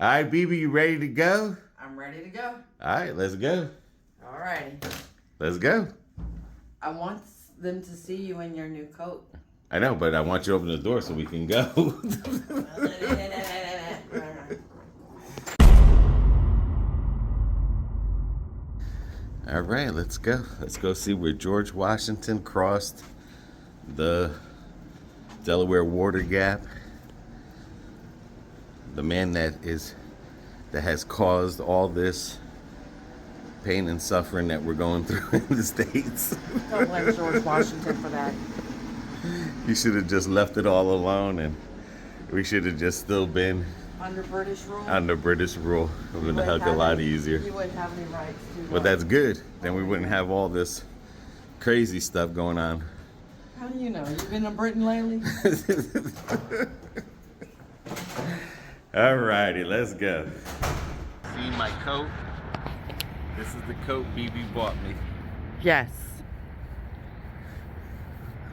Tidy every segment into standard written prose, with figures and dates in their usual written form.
All right, BB, you ready to go? I'm ready to go. All right, let's go. All righty. Let's go. I want them to see you in your new coat. I know, but I want you to open the door so we can go. All right, let's go. Let's go see where George Washington crossed the Delaware Water Gap. The man that has caused all this pain and suffering that we're going through in the States. Don't blame George Washington for that. You should have just left it all alone, and we should have just still been under British rule. Under British rule, it would have been a lot easier. You wouldn't have any rights to. But that's good. Then we wouldn't have all this crazy stuff going on. How do you know? You've been to Britain lately? All righty, let's go. See my coat? This is the coat BB bought me. Yes.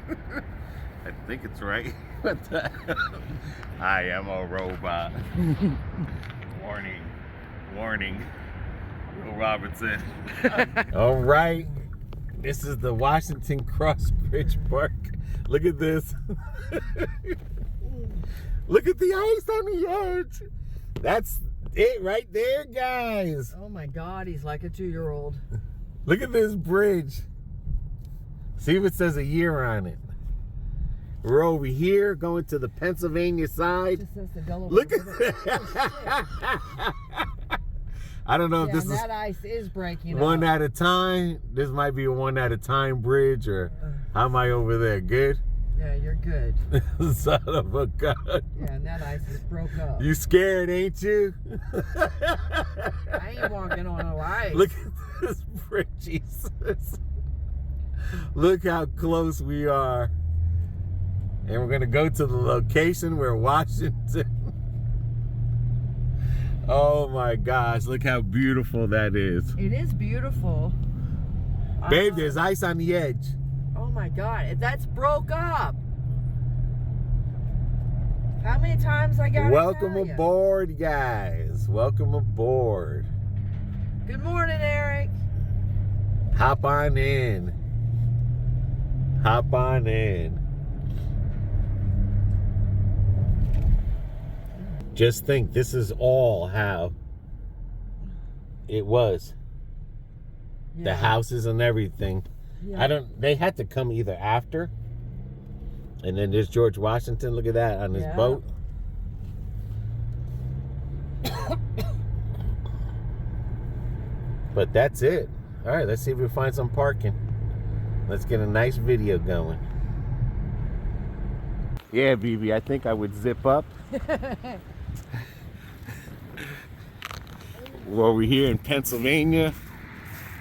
I think it's right. What the hell? I am a robot. Warning. Warning. Will Robertson. All right. This is the Washington Cross Bridge Park. Look at this. Look at the ice on the edge. That's it right there, guys. Oh my God, he's like a 2-year-old. Look at this bridge. See if it says a year on it. We're over here going to the Pennsylvania side. It just says the Delaware. Look at that. I don't know if this is that ice is breaking one up. at a time. This might be a one at a time bridge, or how am I over there? Good? Yeah, you're good. Son of a gun. Yeah, and that ice is broke up. You scared, ain't you? I ain't walking on no ice. Look at this bridge, Jesus. Look how close we are. And we're going to go to the location where Washington. Oh my gosh, look how beautiful that is. It is beautiful. Babe, there's ice on the edge. Oh my God, that's broke up. How many times I got to Welcome tell you? aboard, guys. Welcome aboard. Good morning, Eric. Hop on in. Hop on in. Just think, this is all how it was. Yeah. The houses and everything. Yeah. They had to come either after. And then there's George Washington, look at that, on his boat. But that's it. All right, let's see if we find some parking. Let's get a nice video going. Yeah, BB, I think I would zip up. We're over here in Pennsylvania,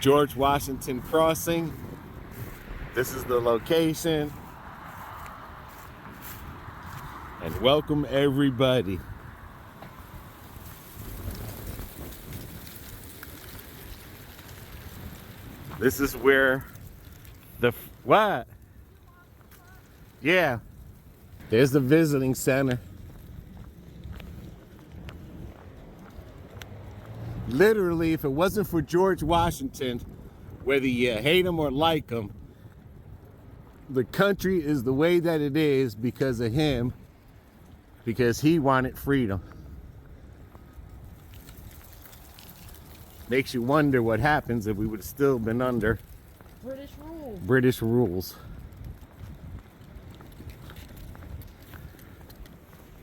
George Washington Crossing. This is the location. And welcome everybody. This is where what? Yeah. There's the visiting center. Literally, if it wasn't for George Washington, whether you hate him or like him, the country is the way that it is because of him, because he wanted freedom. Makes you wonder what happens if we would have still been under British rules.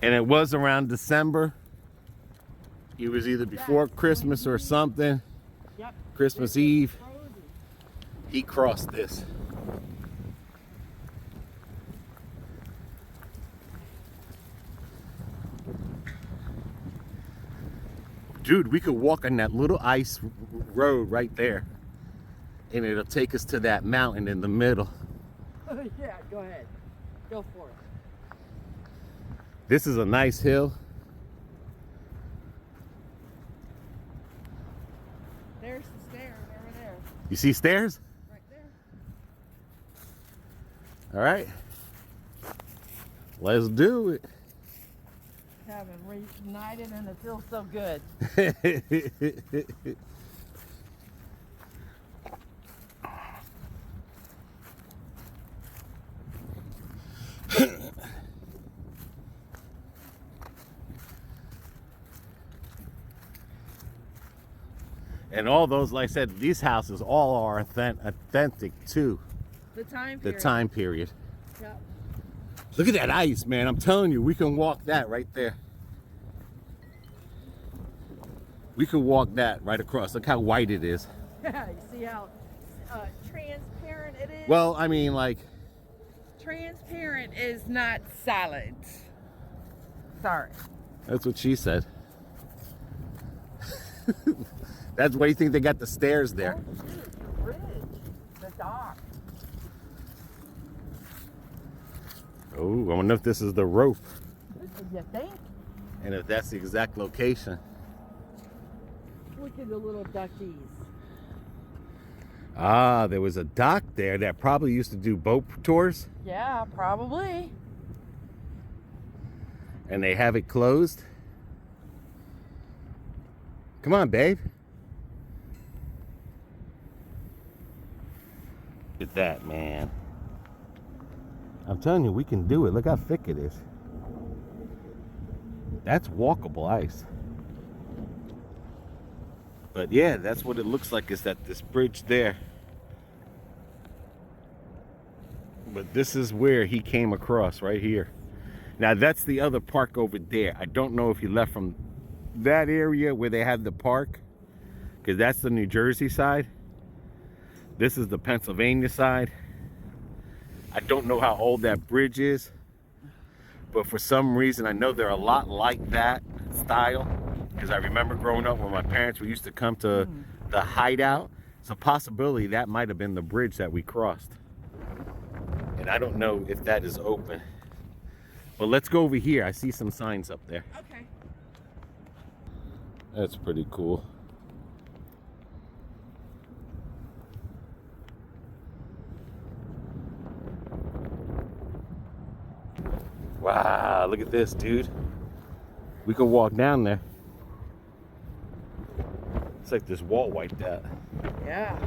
And it was around December. It was either before Christmas or something. Yep. Christmas Eve. He crossed this. Dude, we could walk on that little ice road right there. And it'll take us to that mountain in the middle. Yeah, go ahead. Go for it. This is a nice hill. There's the stairs over there. You see stairs? Right there. All right. Let's do it. Now haven't reunited and it feels so good. And all those, like I said, these houses all are authentic to The time the period. time period. Yep. Look at that ice, man. I'm telling you, we can walk that right there. We can walk that right across. Look how white it is. Yeah, you see how transparent it is? Well, I mean, like, Transparent is not solid. Sorry. that's what she said. That's why you think they got the stairs there. Oh, shoot, the bridge, the dock. Oh, I wonder if this is the rope You think? and if that's the exact location. Look at the little duckies. Ah, there was a dock there that probably used to do boat tours, Yeah, probably. and they have it closed. Come on, babe. Look at that, man. I'm telling you, we can do it. Look how thick it is. That's walkable ice. But yeah, that's what it looks like, is that this bridge there. But this is where he came across, right here. Now that's the other park over there. I don't know if he left from that area where they have the park, because that's the New Jersey side. This is the Pennsylvania side. I don't know how old that bridge is, but for some reason I know they're a lot like that style, because I remember growing up when my parents, we used to come to the hideout. It's a possibility that might have been the bridge that we crossed, and I don't know if that is open. But let's go over here. I see some signs up there. Okay. That's pretty cool. Wow, look at this, dude. We can walk down there. It's like this wall wiped out. Yeah.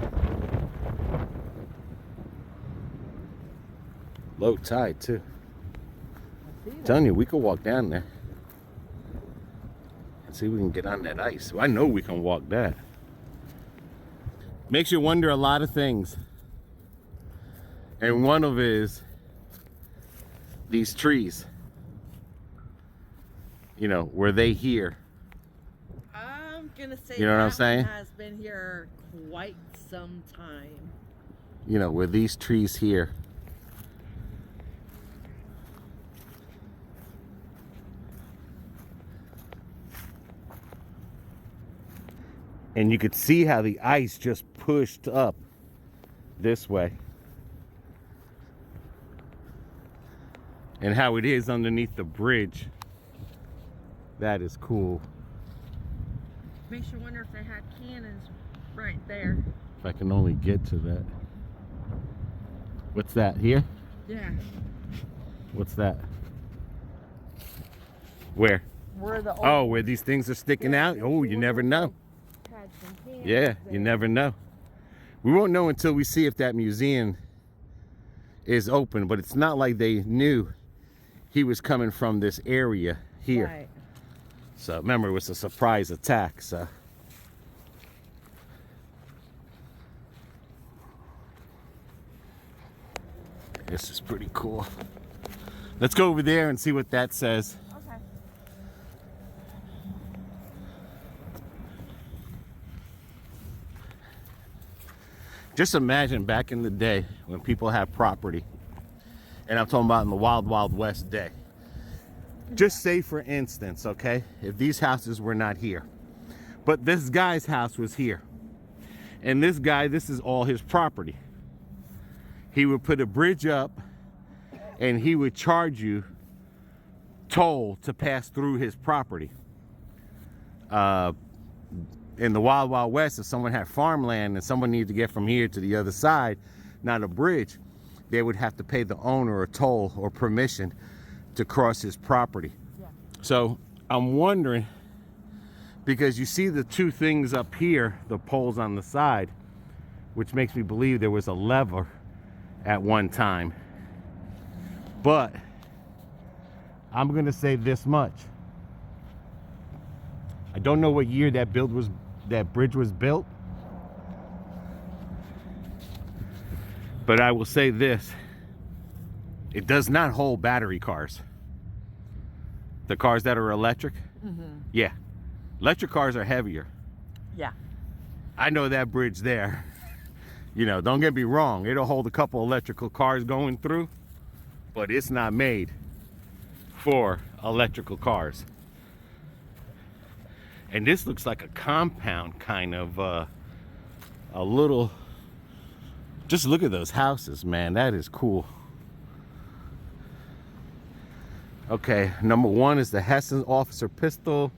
Low tide, too. I see that. Telling you, we could walk down there and see if we can get on that ice. Well, I know we can walk that. Makes you wonder a lot of things. And one of it is these trees. You know, were they here? I'm gonna say You know what I'm that saying? one has been here quite some time. You know, were these trees here? And you could see how the ice just pushed up this way. And how it is underneath the bridge. That is cool. Makes you wonder if they had cannons right there. If I can only get to that. What's that here? Yeah. What's that? Where? Where the old Oh, where these things are sticking out? Oh, you never know. had some cannons Yeah, there. you never know. We won't know until we see if that museum is open, but it's not like they knew he was coming from this area here. Right. So remember, it was a surprise attack, so. This is pretty cool. Let's go over there and see what that says. Okay. Just imagine back in the day when people had property, and I'm talking about in the Wild Wild West day. Just say, for instance, okay, if these houses were not here, but this guy's house was here, and this guy, this is all his property. He would put a bridge up, and he would charge you toll to pass through his property. In the Wild Wild West, if someone had farmland and someone needed to get from here to the other side, not a bridge, they would have to pay the owner a toll or permission to cross his property. Yeah. So I'm wondering, because you see the two things up here, the poles on the side, which makes me believe there was a lever at one time. But I'm gonna say this much. I don't know what year that bridge was built, but I will say this: it does not hold battery cars. The cars that are electric, yeah, electric cars are heavier. Yeah. I know that bridge there. You know, don't get me wrong, it'll hold a couple electrical cars going through, but it's not made for electrical cars. And this looks like a compound, kind of a little, just look at those houses, man. That is cool. Okay, number one is the Hessen officer pistol.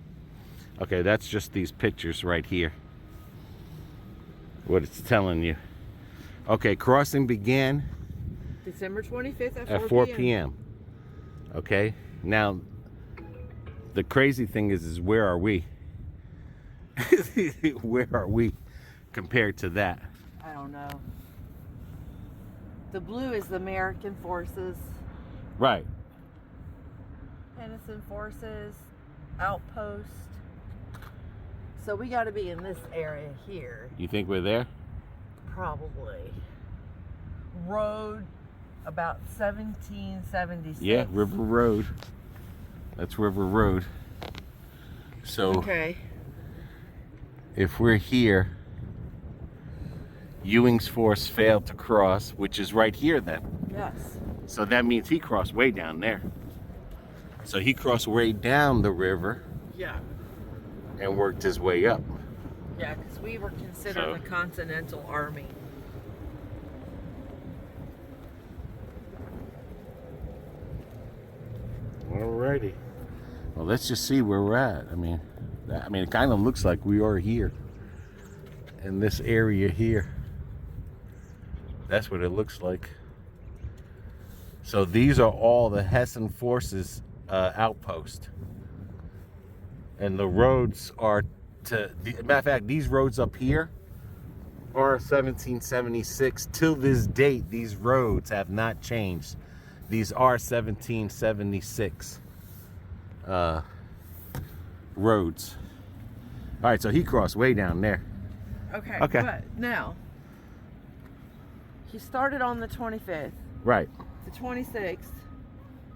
Okay, that's just these pictures right here, what it's telling you. Okay, crossing began December 25th at 4 p.m. Okay, now the crazy thing is where are we? Where are we compared to that? I don't know. The blue is the American forces. Right. Andersen forces, outpost. So we got to be in this area here. You think we're there? Probably. Road about 1776. Yeah, River Road. That's River Road. So okay. If we're here, Ewing's force failed to cross, which is right here then. Yes. So that means he crossed way down there. So he crossed way down the river. Yeah. And worked his way up. Yeah, because we were considered the Continental Army. Alrighty. Well, let's just see where we're at. I mean, it kind of looks like we are here in this area here. That's what it looks like. So these are all the Hessen forces outpost, and the roads are matter of fact, these roads up here are 1776. Till this date, these roads have not changed. These are 1776 roads. All right, so he crossed way down there. Okay. Okay. But now, he started on the 25th. Right. The 26th,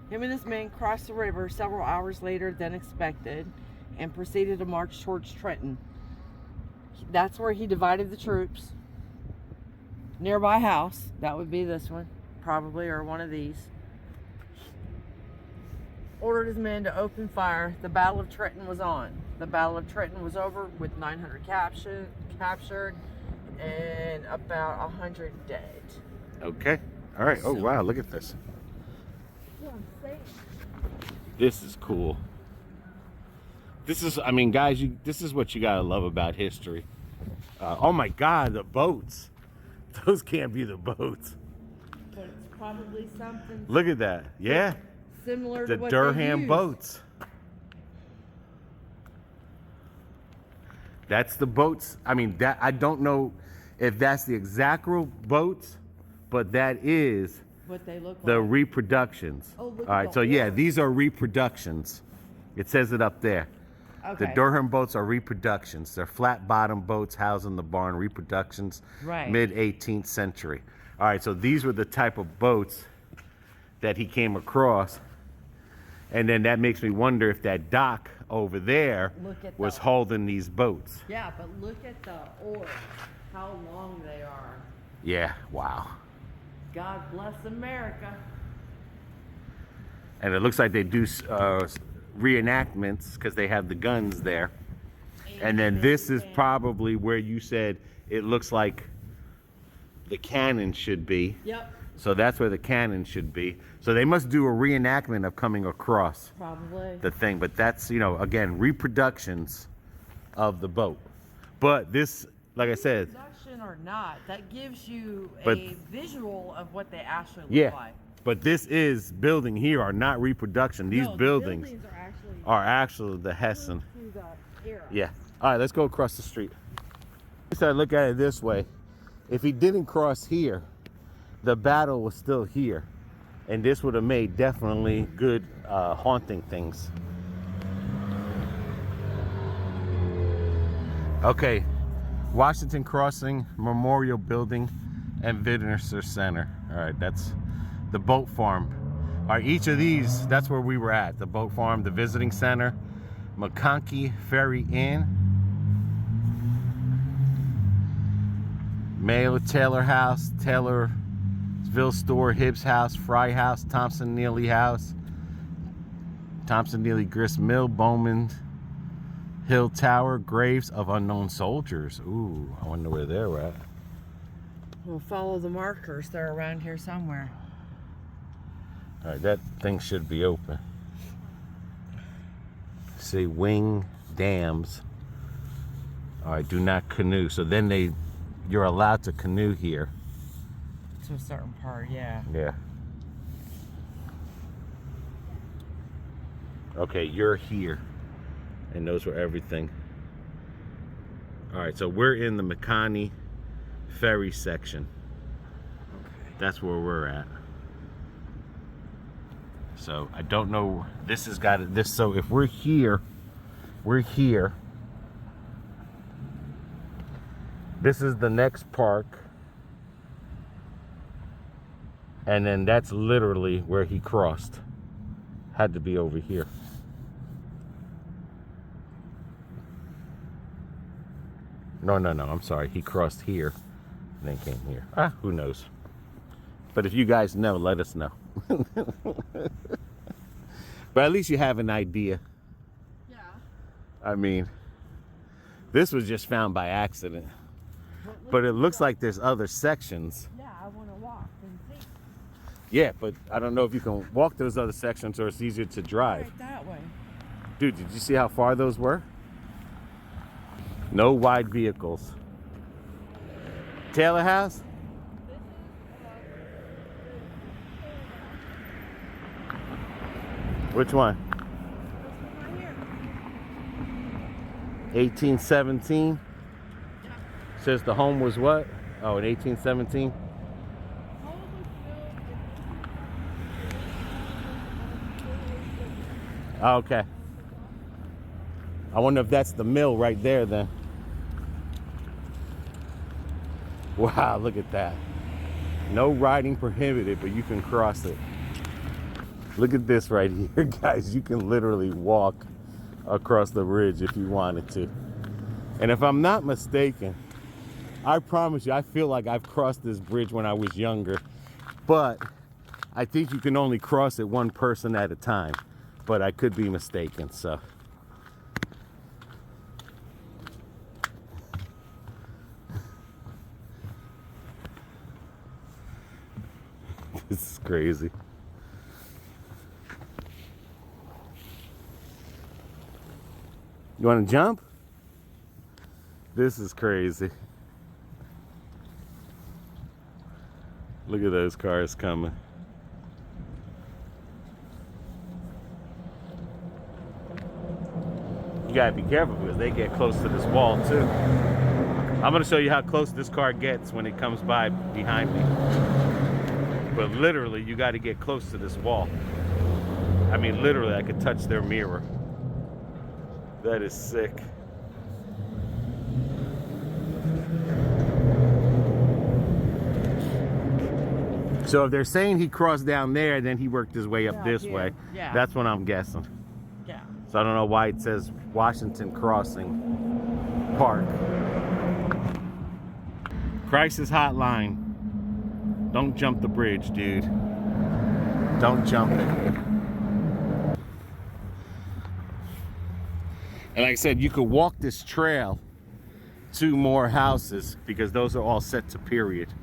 him and his men crossed the river several hours later than expected and proceeded to march towards Trenton. That's where he divided the troops. Nearby house, that would be this one, probably, or one of these. Ordered his men to open fire. The Battle of Trenton was on. The Battle of Trenton was over with 900 captured and about 100 dead. Okay. All right. Oh, wow. Look at this. This is cool. This is, I mean, guys, this is what you gotta love about history. Oh my God, the boats. Those can't be the boats. But it's probably something. Look at that. Yeah. Similar The to what Durham they used. boats. That's the boats. I mean, that I don't know if that's the exact boats, but that is What they look the like. reproductions. Oh, look All at right, the so yeah, oars. these are reproductions. It says it up there. Okay. The Durham boats are reproductions. They're flat bottom boats housed in the barn, reproductions, Right. mid 18th century. All right, so these were the type of boats that he came across. And then that makes me wonder if that dock over there Look at was the- holding these boats. Yeah, but look at the oars, how long they are. Yeah, wow. God bless America. And it looks like they do reenactments because they have the guns there. And then this is probably where you said it looks like the cannon should be. Yep, So that's where the cannon should be. So they must do a reenactment of coming across probably. the thing. But that's, you know, again, reproductions of the boat. But this, like I said, Production or not, that gives you But- a visual of what they actually look yeah. like. But this is building here are not reproduction. These No, the buildings are actually Or actually the Hessen. To the era. Yeah. All right, let's go across the street. So I look at it this way. If he didn't cross here, the battle was still here. And this would have made definitely good haunting things. Okay, Washington Crossing Memorial Building and Visitor Center. All right, that's the boat farm. All right, each of these, that's where we were at. The boat farm, the visiting center, McConkey Ferry Inn, Mayo Taylor House, Taylorsville Store, Hibbs House, Fry House, Thompson Neely House, Thompson Neely Grist Mill, Bowman Hill Tower, Graves of Unknown Soldiers. Ooh, I wonder where they're at. We'll follow the markers. They're around here somewhere. All right, that thing should be open. Say wing dams. All right, do not canoe. So then you're allowed to canoe here. To a certain part, yeah. Yeah. Okay, you're here. And those were everything. All right, so we're in the McConney Ferry section. Okay. That's where we're at. So I don't know. This has got this. So if we're here, we're here. This is the next park. And then that's literally where he crossed. Had to be over here. No, I'm sorry. He crossed here and then came here. Who knows? But if you guys know, let us know. But at least you have an idea. Yeah. I mean, this was just found by accident. But it looks like there's other sections. Yeah, I want to walk and see. Yeah, but I don't know if you can walk those other sections or it's easier to drive. Right that way. Dude, did you see how far those were? No wide vehicles. Taylor House? Which one? This one right here. 1817? Yeah. Says the home was what? Oh, in 1817? Oh, okay. I wonder if that's the mill right there then. Wow, look at that. No riding prohibited, but you can cross it. Look at this right here, guys. You can literally walk across the bridge if you wanted to. And if I'm not mistaken, I promise you, I feel like I've crossed this bridge when I was younger, but I think you can only cross it one person at a time, but I could be mistaken, so. This is crazy. You want to jump? This is crazy. Look at those cars coming. You gotta be careful because they get close to this wall too. I'm gonna show you how close this car gets when it comes by behind me. But literally, you gotta get close to this wall. I mean, literally, I could touch their mirror. That is sick. So if they're saying he crossed down there, then he worked his way up this way. Yeah. That's what I'm guessing. Yeah. So I don't know why it says Washington Crossing Park. Crisis hotline. Don't jump the bridge, dude. Don't jump it. And like I said, you could walk this trail to more houses because those are all set to period.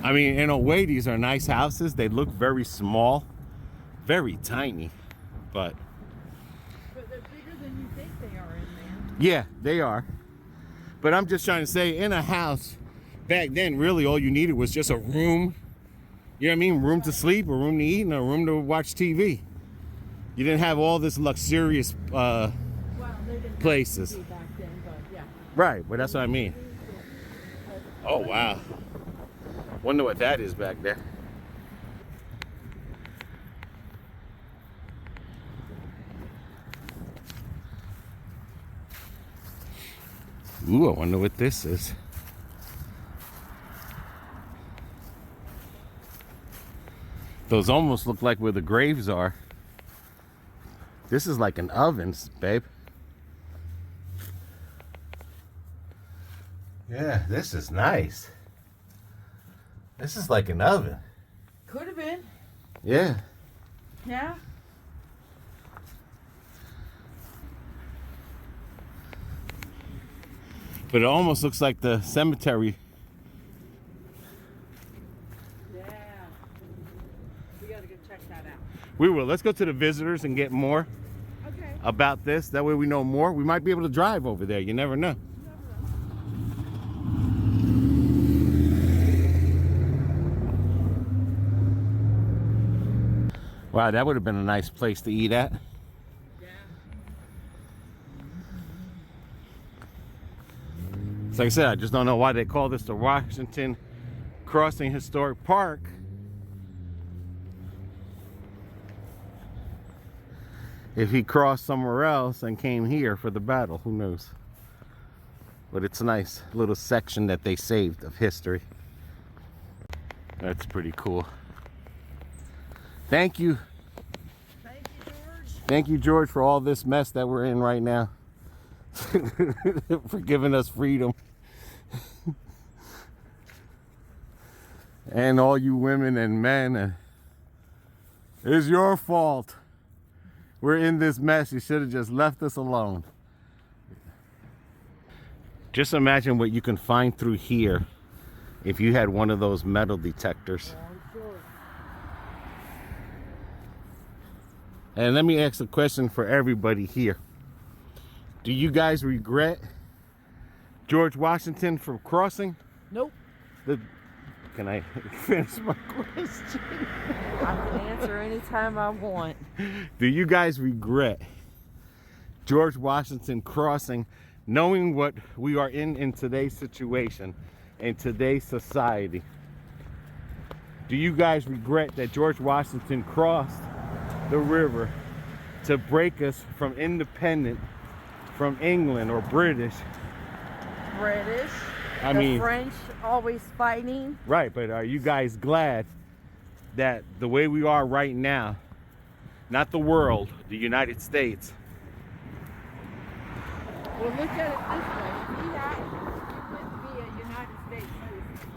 I mean, in a way, these are nice houses. They look very small, very tiny, but they're bigger than you think they are in Yeah, they are. But I'm just trying to say, in a house back then, really all you needed was just a room. You know what I mean? Room to sleep, a room to eat, and a room to watch TV. You didn't have all this luxurious places. Back then, but yeah. Right, but that's what I mean. Oh, wow. Wonder what that is back there. Ooh, I wonder what this is. Those almost look like where the graves are. This is like an oven, babe. Yeah, this is nice. This is like an oven. Could have been. Yeah. Yeah. But it almost looks like the cemetery. Yeah. We gotta go check that out. We will. Let's go to the visitors and get more about this. That way we know more. We might be able to drive over there. You never know. Wow, that would have been a nice place to eat at. Yeah. So like I said, I just don't know why they call this the Washington Crossing Historic Park. If he crossed somewhere else and came here for the battle, who knows? But it's a nice little section that they saved of history. That's pretty cool. Thank you. Thank you, George. Thank you, George, for all this mess that we're in right now. For giving us freedom. And all you women and men, it's your fault. We're in this mess. You should have just left us alone. Just imagine what you can find through here if you had one of those metal detectors. And let me ask a question for everybody here. Do you guys regret George Washington for crossing? Nope. Can I finish my question? I can answer anytime I want. Do you guys regret George Washington crossing, knowing what we are in today's situation, in today's society? Do you guys regret that George Washington crossed the river to break us from independent from England or British? British. I the mean, French always fighting. Right, but are you guys glad that the way we are right now, not the world, the United States? Well, look at it this way. If he had, it wouldn't be a United States citizen.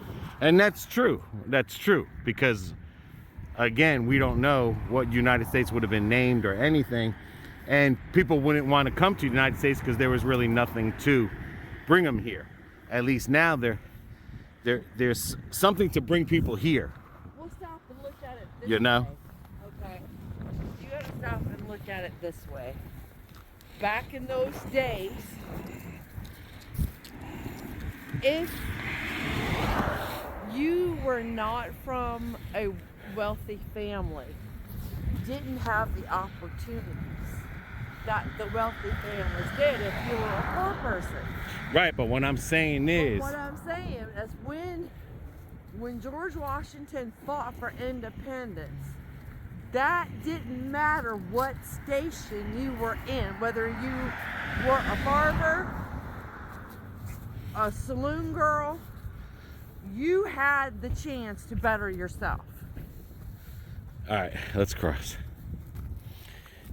And that's true. That's true. Because, again, we don't know what United States would have been named or anything. And people wouldn't want to come to the United States because there was really nothing to bring them here. At least now there's something to bring people here. We'll stop and look at it this You know? way. Okay. You gotta stop and look at it this way. Back in those days, if you were not from a wealthy family, didn't have the opportunities that the wealthy families did if you were a poor person. Right, but what I'm saying is... What I'm saying is when George Washington fought for independence, that didn't matter what station you were in, whether you were a barber, a saloon girl, you had the chance to better yourself. All right, let's cross.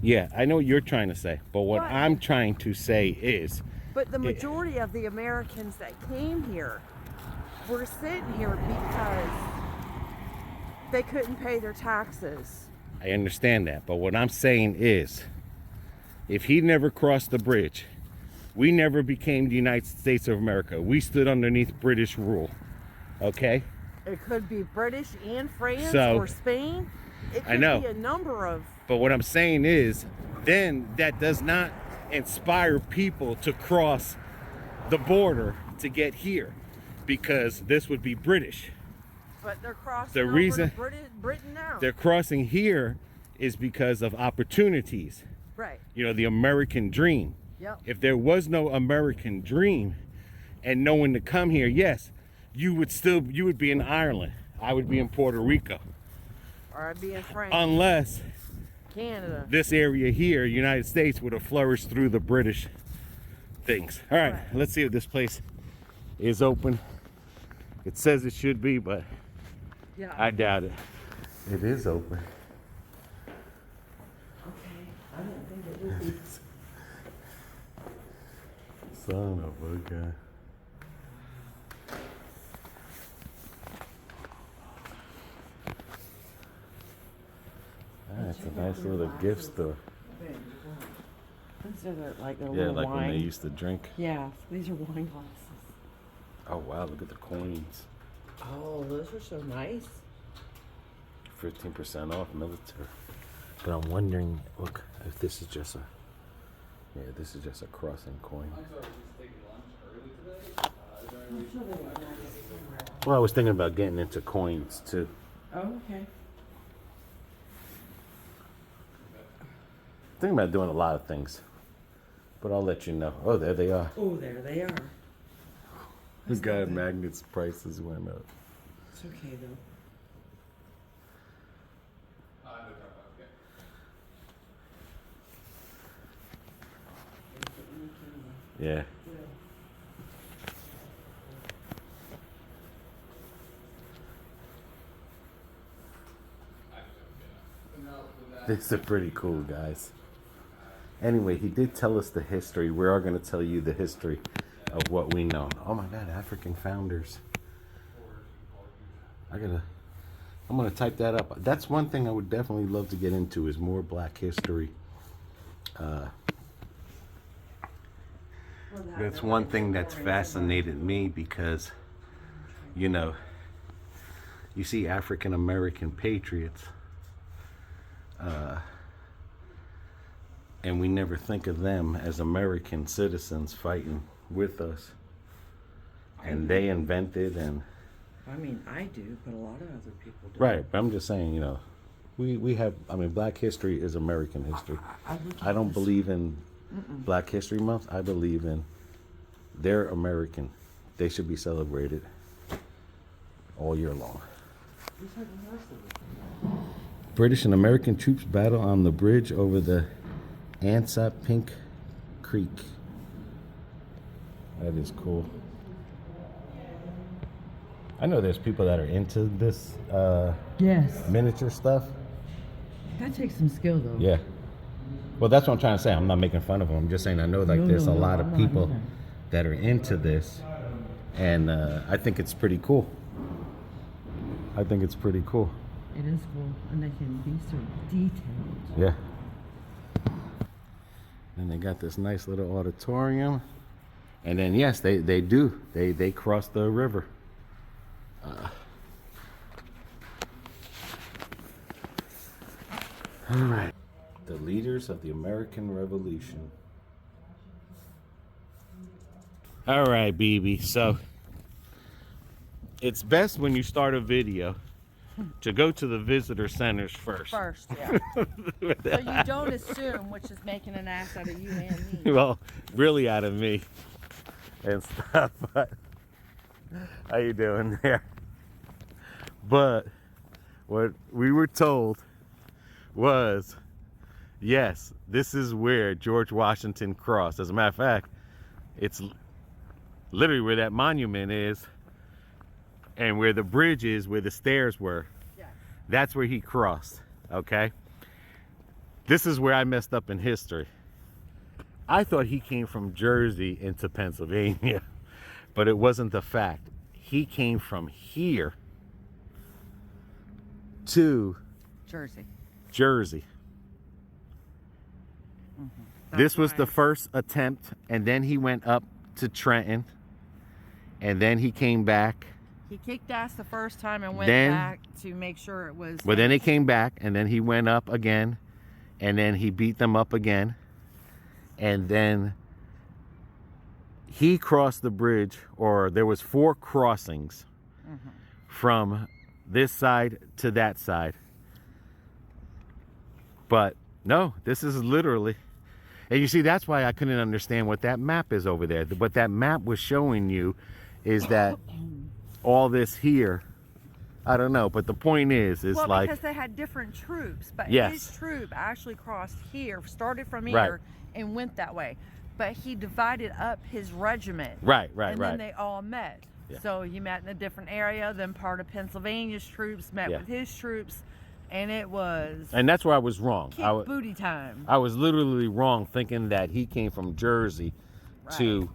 Yeah, I know what you're trying to say, but what I'm trying to say is... But the majority of the Americans that came here were sitting here because they couldn't pay their taxes. I understand that, but what I'm saying is, if he never crossed the bridge, we never became the United States of America. We stood underneath British rule, okay? It could be British and France or Spain. It could I know. be a number of... But what I'm saying is, then that does not inspire people to cross the border to get here, because this would be British. But they're crossing The over reason to Britain now. they're crossing here is because of opportunities. Right. You know, the American dream. Yep. If there was no American dream and no one to come here, yes, you would be in Ireland. I would be in Puerto Rico. Or I'd be in France. Unless Canada. this area here, United States, would have flourished through the British things. All right, let's see if this place is open. It says it should be, but Yeah. I doubt it. It is open. Okay. I didn't think it would be. Son of a gun. That's a nice little gift store. These are like the Yeah, little like wine. when they used to drink. Yeah, these are wine glasses. Oh wow, look at the coins. Oh, those are so nice. 15% off military. But I'm wondering, look, if this is just a, yeah, this is just a crossing coin. Well, I was thinking about getting into coins too. Oh, okay. Thinking about doing a lot of things, but I'll let you know. Oh, there they are. Oh, there they are. The God magnets prices went up. It's okay though. Yeah. These are pretty cool, guys. Anyway, he did tell us the history. We are going to tell you the history of what we know. Oh my God, African founders. I'm going to type that up. That's one thing I would definitely love to get into, is more Black history. That's one thing that's fascinated me, because, you know, you see African American patriots, and we never think of them as American citizens fighting with us. And they invented, and I mean, I do, but a lot of other people do. right, but I'm just saying, you know, we have, I mean, Black history is American history. I don't believe in Black History Month. I believe in, they're American. They should be celebrated all year long. British and American troops battle on the bridge over the Pink Creek. That is cool. I know there's people that are into this Yes. miniature stuff. That takes some skill though. Yeah. Well, that's what I'm trying to say. I'm not making fun of them. I'm just saying I know, like, there's a lot of people that are into this, and I think it's pretty cool. I think it's pretty cool. It is cool, and they can be so detailed. Yeah. And they got this nice little auditorium, and then yes, they do. They cross the river. All right. The leaders of the American Revolution. All right, BB. So it's best when you start a video to go to the visitor centers first. First, yeah. So you don't assume, which is making an ass out of you and me. Well, really out of me and stuff. But how you doing there? But what we were told was, yes, this is where George Washington crossed. As a matter of fact, it's literally where that monument is, and where the bridge is, where the stairs were. Yeah. That's where he crossed, okay? This is where I messed up in history. I thought he came from Jersey into Pennsylvania, but it wasn't the fact. He came from here to Jersey. Mm-hmm. This was the first attempt, and then he went up to Trenton, and then he came back. He kicked ass the first time and went back to make sure it was. Well, then he came back, and then he went up again, and then he beat them up again, and then he crossed the bridge, or there was 4 crossings from this side to that side. But no, this is literally, and you see, that's why I couldn't understand what that map is over there. What that map was showing you is that all this here, I don't know, but the point is well, like, because they had different troops, but yes, his troop actually crossed here, started from here, right, and went that way. But he divided up his regiment. Right, and then they all met. Yeah. So you met in a different area, then part of Pennsylvania's troops met with his troops, and it was... And that's where I was wrong. Kick booty time. I was literally wrong thinking that he came from Jersey to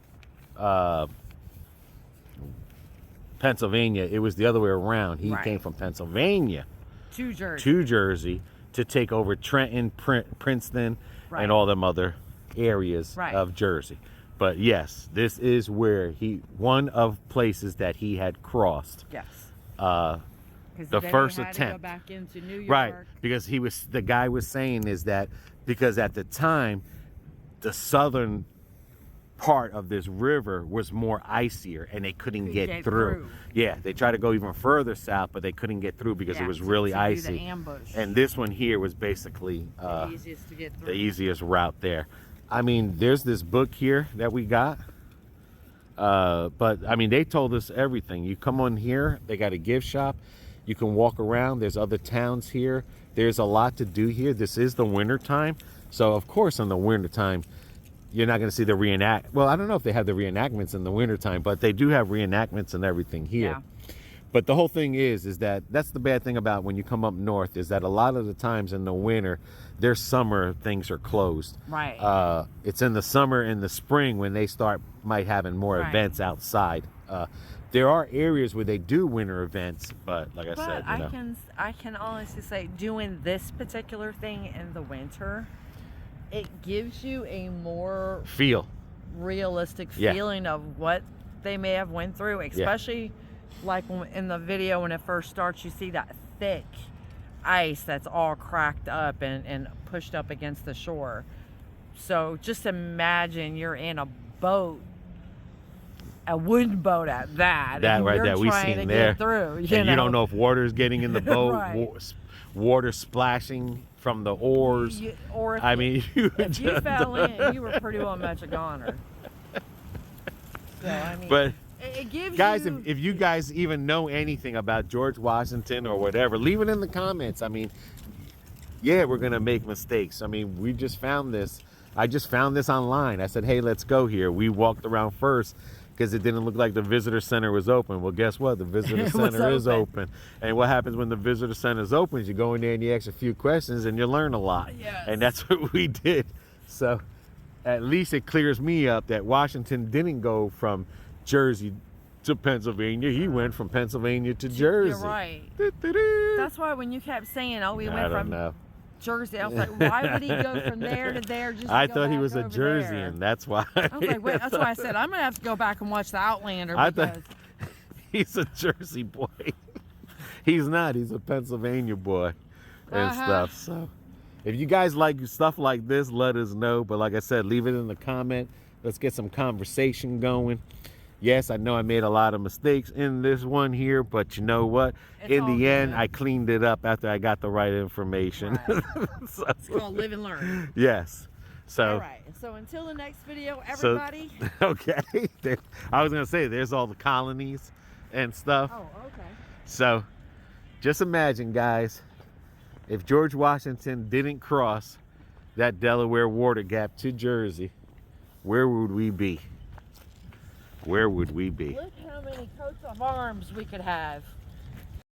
Pennsylvania. It was the other way around. He came from Pennsylvania to Jersey to take over Trenton, Princeton, and all them other areas of Jersey. But yes, this is where one of places that he had crossed. Yes. The first attempt. To go back into New York. Right, because the guy was saying is that because at the time the southern part of this river was more icier and they couldn't get through. Yeah, they tried to go even further south, but they couldn't get through because it was really icy. The ambush. And this one here was basically the easiest to get through. The easiest route there. I mean, there's this book here that we got. But I mean, they told us everything. You come on here, they got a gift shop. You can walk around. There's other towns here. There's a lot to do here. This is the winter time. So of course in the winter time, you're not going to see the well, I don't know if they have the reenactments in the winter time, but they do have reenactments and everything here. Yeah. But the whole thing is that that's the bad thing about when you come up north, is that a lot of the times in the winter, their summer things are closed. Right. It's in the summer and the spring when they might having more events outside. There are areas where they do winter events, but like I said, I can honestly say, doing this particular thing in the winter, it gives you a more realistic feeling of what they may have went through, especially like in the video when it first starts, you see that thick ice that's all cracked up and pushed up against the shore. So just imagine you're in a boat, a wooden boat at that. That right there, we seen there. You don't know if water's getting in the boat, water splashing from the oars. If you fell in, you were pretty well much a goner. So I mean, but it gives guys, you... if you guys even know anything about George Washington or whatever, leave it in the comments. I mean, yeah, we're gonna make mistakes. I mean, we just found this. I just found this online. I said, hey, let's go here. We walked around first because it didn't look like the visitor center was open. Well, guess what? The visitor center is open. And what happens when the visitor center is open is you go in there and you ask a few questions and you learn a lot. Yes. And that's what we did. So at least it clears me up that Washington didn't go from Jersey to Pennsylvania. He went from Pennsylvania to Jersey. You're right. That's why when you kept saying, oh, we went from Jersey, I was like, why would he go from there to there? I thought he was a Jerseyan. That's why. I was like, wait, that's why I said I'm gonna have to go back and watch the Outlander. I thought he's a Jersey boy. He's not. He's a Pennsylvania boy and stuff. So if you guys like stuff like this, let us know. But like I said, leave it in the comment. Let's get some conversation going. Yes, I know I made a lot of mistakes in this one here, but you know what? In the end, I cleaned it up after I got the right information. Right. So, it's called live and learn. Yes. So. All right. So until the next video, everybody. So, okay. I was going to say, there's all the colonies and stuff. Oh, okay. So just imagine, guys, if George Washington didn't cross that Delaware Water Gap to Jersey, where would we be? Where would we be? Look how many coats of arms we could have.